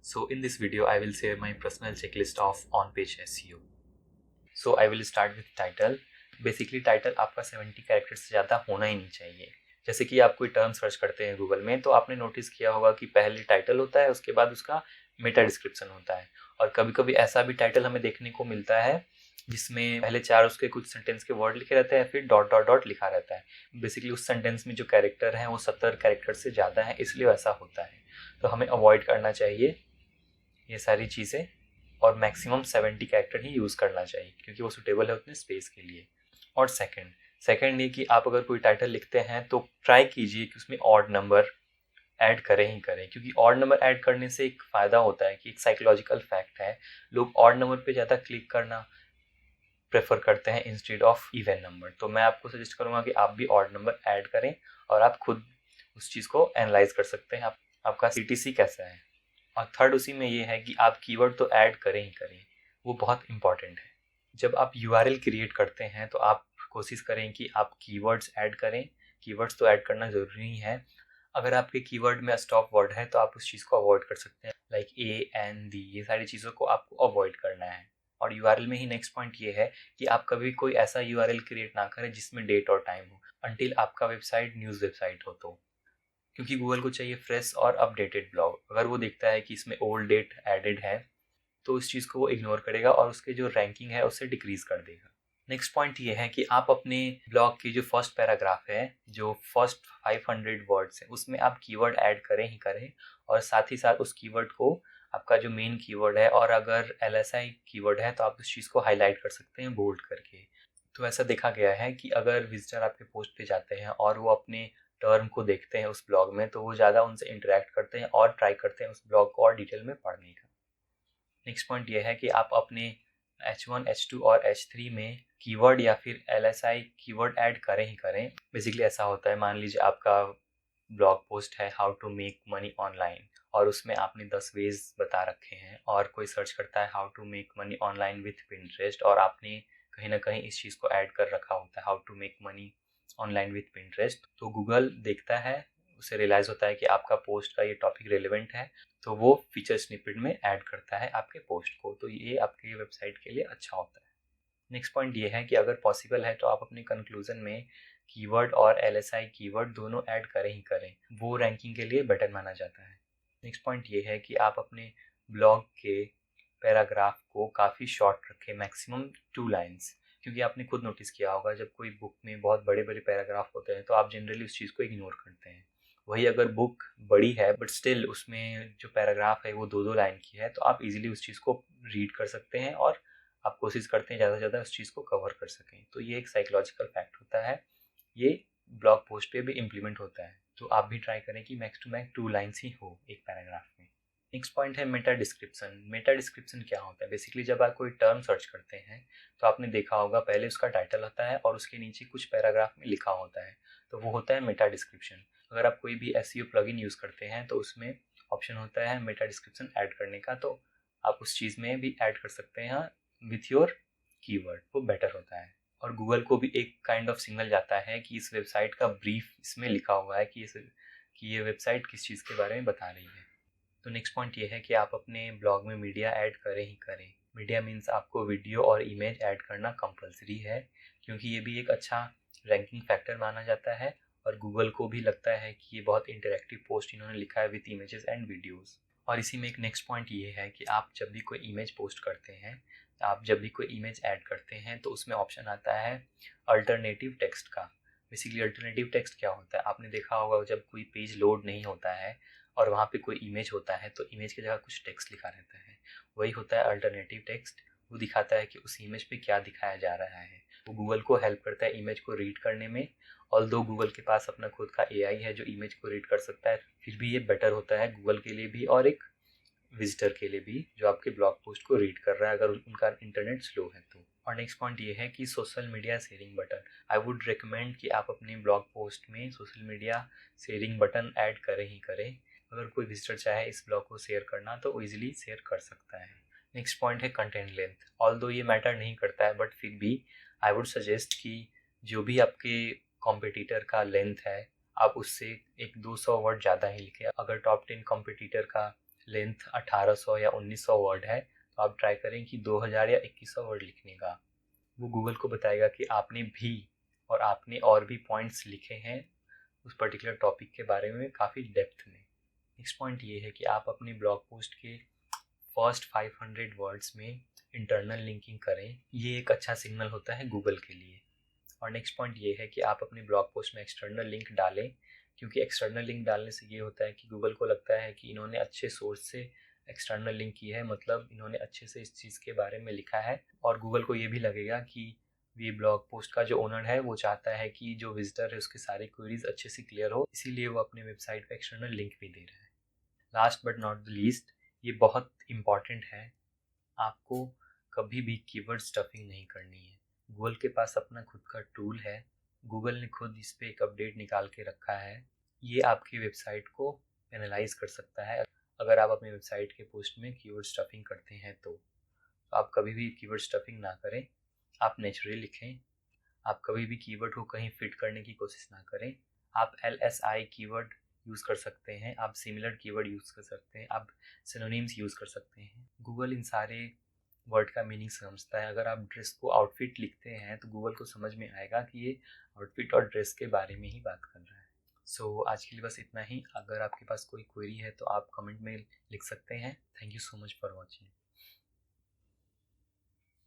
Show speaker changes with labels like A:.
A: So in this video, I will share my personal checklist of on-page SEO. So I will start with title. Basically title आपका 70 character से ज़्यादा होना ही नहीं चाहिए। जैसे कि आप कोई टर्म सर्च करते हैं गूगल में, तो आपने नोटिस किया होगा कि पहले टाइटल होता है, उसके बाद उसका मेटा डिस्क्रिप्शन होता है। और कभी कभी ऐसा भी टाइटल हमें देखने को मिलता है जिसमें पहले 4 उसके कुछ सेंटेंस के वर्ड लिखे रहते हैं, फिर डॉट डॉट डॉट लिखा रहता है। बेसिकली उस सेंटेंस में जो कैरेक्टर है वो 70 कैरेक्टर से ज़्यादा है, इसलिए वैसा होता है। तो हमें अवॉइड करना चाहिए ये सारी चीज़ें, और मैक्सिमम 70 कैरेक्टर ही यूज़ करना चाहिए क्योंकि वो सुटेबल है उतने स्पेस के लिए। और सेकंड ये कि आप अगर कोई टाइटल लिखते हैं तो ट्राई कीजिए कि उसमें ऑड नंबर ऐड करें ही करें, क्योंकि ऑड नंबर ऐड करने से एक फ़ायदा होता है कि एक साइकोलॉजिकल फैक्ट है, लोग ऑड नंबर पे ज़्यादा क्लिक करना प्रेफर करते हैं इंस्टेड ऑफ इवन नंबर। तो मैं आपको सजेस्ट करूँगा कि आप भी ऑड नंबर ऐड करें और आप खुद उस चीज़ को एनालाइज कर सकते हैं आपका CTC कैसा है। और थर्ड उसी में ये है कि आप कीवर्ड तो ऐड करें ही करें, वो बहुत इंपॉर्टेंट है। जब आप URL क्रिएट करते हैं तो आप कोशिश करें कि आप कीवर्ड्स ऐड करें। कीवर्ड्स तो ऐड करना ज़रूरी ही है। अगर आपके कीवर्ड में स्टॉप वर्ड है तो आप उस चीज़ को अवॉइड कर सकते हैं, लाइक AND, ये सारी चीज़ों को आपको अवॉइड करना है। और URL में ही नेक्स्ट पॉइंट ये है कि आप कभी कोई ऐसा URL क्रिएट ना करें जिसमें डेट और टाइम हो, अंटिल आपका वेबसाइट न्यूज़ वेबसाइट हो तो, क्योंकि गूगल को चाहिए फ्रेश और अपडेटेड ब्लॉग। अगर वो देखता है कि इसमें ओल्ड डेट एडेड है तो उस चीज़ को वो इग्नोर करेगा और उसके जो रैंकिंग है उससे डिक्रीज कर देगा। नेक्स्ट पॉइंट ये है कि आप अपने ब्लॉग की जो फर्स्ट पैराग्राफ है, जो फर्स्ट 500 वर्ड्स है, उसमें आप कीवर्ड ऐड करें ही करें, और साथ ही साथ उस कीवर्ड को आपका जो मेन कीवर्ड है, और अगर LSI कीवर्ड है तो आप उस चीज़ को हाईलाइट कर सकते हैं बोल्ड करके। तो ऐसा देखा गया है कि अगर विजिटर आपके पोस्ट पे जाते हैं और वो अपने टर्म को देखते हैं उस ब्लॉग में, तो वो ज़्यादा उनसे इंटरेक्ट करते हैं और ट्राई करते हैं उस ब्लॉग को और डिटेल में पढ़ने का। नेक्स्ट पॉइंट ये है कि आप अपने H1, H2 और H3 में कीवर्ड या फिर LSI कीवर्ड ऐड करें ही करें। बेसिकली ऐसा होता है, मान लीजिए आपका ब्लॉग पोस्ट है how to make money online, और उसमें आपने 10 वेज बता रखे हैं, और कोई सर्च करता है how to make money online with Pinterest, और आपने कहीं ना कहीं इस चीज़ को ऐड कर रखा होता है how to make money online with Pinterest. तो गूगल देखता है, उसे रियलाइज़ होता है कि आपका पोस्ट का ये टॉपिक रेलिवेंट है, तो वो फीचर स्निपेट में ऐड करता है आपके पोस्ट को। तो ये आपके वेबसाइट के लिए अच्छा होता है। नेक्स्ट पॉइंट ये है कि अगर पॉसिबल है तो आप अपने कंक्लूजन में कीवर्ड और LSI कीवर्ड दोनों ऐड करें ही करें, वो रैंकिंग के लिए बेटर माना जाता है। नेक्स्ट पॉइंट ये है कि आप अपने ब्लॉग के पैराग्राफ को काफ़ी शॉर्ट रखें, मैक्सिमम 2 लाइन्स, क्योंकि आपने खुद नोटिस किया होगा जब कोई बुक में बहुत बड़े बड़े पैराग्राफ होते हैं तो आप जनरली उस चीज़ को इग्नोर करते हैं। वही अगर बुक बड़ी है बट स्टिल उसमें जो पैराग्राफ है वो 2-2 लाइन की है, तो आप इजीली उस चीज़ को रीड कर सकते हैं और आप कोशिश करते हैं ज़्यादा से ज़्यादा उस चीज़ को कवर कर सकें। तो ये एक साइकोलॉजिकल फैक्ट होता है, ये ब्लॉग पोस्ट पे भी इम्प्लीमेंट होता है। तो आप भी ट्राई करें कि मैक्स टू मैक्स 2 लाइन्स ही हो एक पैराग्राफ में। नेक्स्ट पॉइंट है मेटा डिस्क्रिप्शन। मेटा डिस्क्रिप्शन क्या होता है? बेसिकली जब आप कोई टर्म सर्च करते हैं तो आपने देखा होगा पहले उसका टाइटल होता है और उसके नीचे कुछ पैराग्राफ में लिखा होता है, तो वो होता है मेटा डिस्क्रिप्शन। अगर आप कोई भी SEO प्लगइन यूज़ करते हैं तो उसमें ऑप्शन होता है मेटा डिस्क्रिप्शन ऐड करने का, तो आप उस चीज़ में भी ऐड कर सकते हैं विथ योर कीवर्ड, वो बेटर होता है। और गूगल को भी एक काइंड ऑफ सिग्नल जाता है कि इस वेबसाइट का ब्रीफ इसमें लिखा हुआ है कि ये वेबसाइट किस चीज़ के बारे में बता रही है। तो नेक्स्ट पॉइंट ये है कि आप अपने ब्लॉग में मीडिया ऐड करें ही करें। मीडिया मीन्स आपको वीडियो और इमेज ऐड करना कंपलसरी है, क्योंकि ये भी एक अच्छा रैंकिंग फैक्टर माना जाता है, और गूगल को भी लगता है कि ये बहुत इंटरेक्टिव पोस्ट इन्होंने लिखा है विथ इमेजेस एंड वीडियोस। और इसी में एक नेक्स्ट पॉइंट ये है कि आप जब भी कोई इमेज पोस्ट करते हैं, आप जब भी कोई इमेज ऐड करते हैं तो उसमें ऑप्शन आता है अल्टरनेटिव टेक्स्ट का। बेसिकली अल्टरनेटिव टेक्स्ट क्या होता है? आपने देखा होगा जब कोई पेज लोड नहीं होता है और वहाँ पे कोई इमेज होता है तो इमेज की जगह कुछ टेक्स्ट लिखा रहता है, वही होता है अल्टरनेटिव टेक्स्ट। वो दिखाता है कि उस इमेज पे क्या दिखाया जा रहा है। वो गूगल को हेल्प करता है इमेज को रीड करने में। ऑल्दो गूगल के पास अपना खुद का AI है जो इमेज को रीड कर सकता है, फिर भी ये बेटर होता है गूगल के लिए भी और एक विजिटर के लिए भी जो आपके ब्लॉग पोस्ट को रीड कर रहा है अगर उनका इंटरनेट स्लो है तो। और नेक्स्ट पॉइंट ये है कि social media sharing button. I would recommend कि आप अपने ब्लॉग पोस्ट में social media sharing button add करें ही करें। अगर कोई विजिटर चाहे इस ब्लॉग को शेयर करना तो ईजिली शेयर कर सकता है। नेक्स्ट पॉइंट है कंटेंट लेंथ। ऑल्दो ये मैटर नहीं करता है बट फिर भी आई वुड सजेस्ट कि जो भी आपके कॉम्पिटिटर का लेंथ है आप उससे एक 200 वर्ड ज़्यादा ही लिखें। अगर टॉप 10 कॉम्पिटिटर का लेंथ 1800 या 1900 वर्ड है तो आप ट्राई करें कि 2000 या 2100 वर्ड लिखने का। वो गूगल को बताएगा कि आपने भी और भी पॉइंट्स लिखे हैं उस पर्टिकुलर टॉपिक के बारे में काफ़ी डेप्थ में। नेक्स्ट पॉइंट ये है कि आप अपनी ब्लॉग पोस्ट के फर्स्ट 500 वर्ड्स में इंटरनल लिंकिंग करें। ये एक अच्छा सिग्नल होता है गूगल के लिए। और नेक्स्ट पॉइंट ये है कि आप अपनी ब्लॉग पोस्ट में एक्सटर्नल लिंक डालें, क्योंकि एक्सटर्नल लिंक डालने से ये होता है कि गूगल को लगता है कि इन्होंने अच्छे सोर्स से एक्सटर्नल लिंक की है, मतलब इन्होंने अच्छे से इस चीज़ के बारे में लिखा है। और गूगल को ये भी लगेगा कि ये ब्लॉग पोस्ट का जो ओनर है वो चाहता है कि जो विजिटर है उसके सारे क्वेरीज अच्छे से क्लियर हो, इसीलिए वो अपने वेबसाइट पे एक्सटर्नल लिंक भी दे रहा है। Last but not the least, ये बहुत इम्पॉर्टेंट है, आपको कभी भी कीवर्ड स्टफिंग नहीं करनी है। गूगल के पास अपना खुद का टूल है, गूगल ने खुद इस पर एक अपडेट निकाल के रखा है। ये आपकी वेबसाइट को एनालाइज कर सकता है अगर आप अपनी वेबसाइट के पोस्ट में कीवर्ड स्टफिंग करते हैं तो आप कभी भी कीवर्ड स्टफिंग ना करें, आप नेचुरली लिखें। आप कभी भी कीवर्ड को कहीं फिट करने की कोशिश ना करें। आप LSI कीवर्ड यूज़ कर सकते हैं, आप सिमिलर कीवर्ड यूज़ कर सकते हैं, आप सिनोनिम्स यूज़ कर सकते हैं। गूगल इन सारे वर्ड का मीनिंग समझता है। अगर आप ड्रेस को आउटफिट लिखते हैं तो गूगल को समझ में आएगा कि ये आउटफिट और ड्रेस के बारे में ही बात कर रहा है। सो आज के लिए बस इतना ही। अगर आपके पास कोई क्वेरी है तो आप कमेंट में लिख सकते हैं। Thank you so much for watching.